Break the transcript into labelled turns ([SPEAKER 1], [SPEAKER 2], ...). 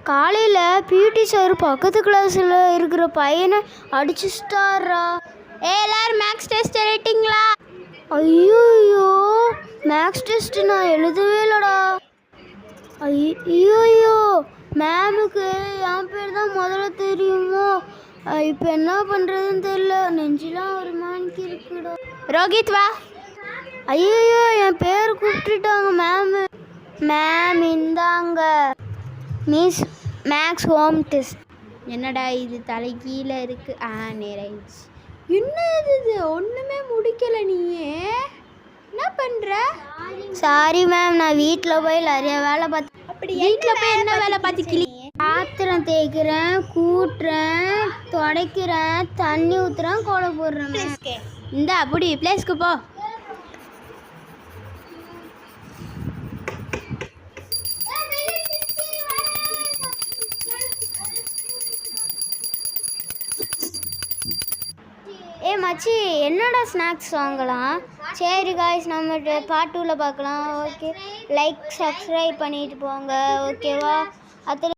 [SPEAKER 1] காலையில் பிடி சார் பக்கத்து கிளாஸில் இருக்கிற பையனை அடிச்சுட்டாரா.
[SPEAKER 2] எல்லாரும் மேக்ஸ் டெஸ்ட் எழுதிட்டீங்களா?
[SPEAKER 1] ஐயோ மேக்ஸ் டெஸ்ட் நான் எழுதவே இல்லைடா. ஐயோ மேமுக்கு என் பேர் தான் முதல்ல தெரியுமோ. இப்போ என்ன பண்ணுறதுன்னு தெரியல. நெஞ்சிலாம் ஒரு மாணிக்கு இருக்குடா.
[SPEAKER 2] ரோஹித் வா.
[SPEAKER 1] ஐயோ என் பேர் கூப்பிட்டுட்டாங்க மேமு. மேம் இந்தாங்க மிஸ் மேக்ஸ் ஹோம் டெஸ்ட்.
[SPEAKER 2] என்னடா இது தலை கீழே இருக்கு. நேராயிடுச்சு. என்ன இது ஒன்றுமே முடிக்கலை. நீயே என்ன பண்ணுற?
[SPEAKER 1] சாரி மேம், நான் வீட்டில் போய் நிறைய வேலை பார்த்து.
[SPEAKER 2] அப்படி வீட்டில் போய் என்ன வேலை பார்த்துக்கிளி?
[SPEAKER 1] பாத்திரம் தேய்க்கிறேன், கூட்டுறேன், துடைக்கிறேன், தண்ணி ஊற்றுறேன், கோலை போடுறேன்.
[SPEAKER 2] இந்த அப்படி பிளேஸ்க்கு போ.
[SPEAKER 1] மச்சி என்னடா ஸ்நாக்ஸ் வாங்கலாம்? சரி காய்ஸ், நம்ம பார்ட் 2ல் பார்க்கலாம். ஓகே, லைக் சப்ஸ்கிரைப் பண்ணிட்டு போங்க. ஓகேவா? அத்தனை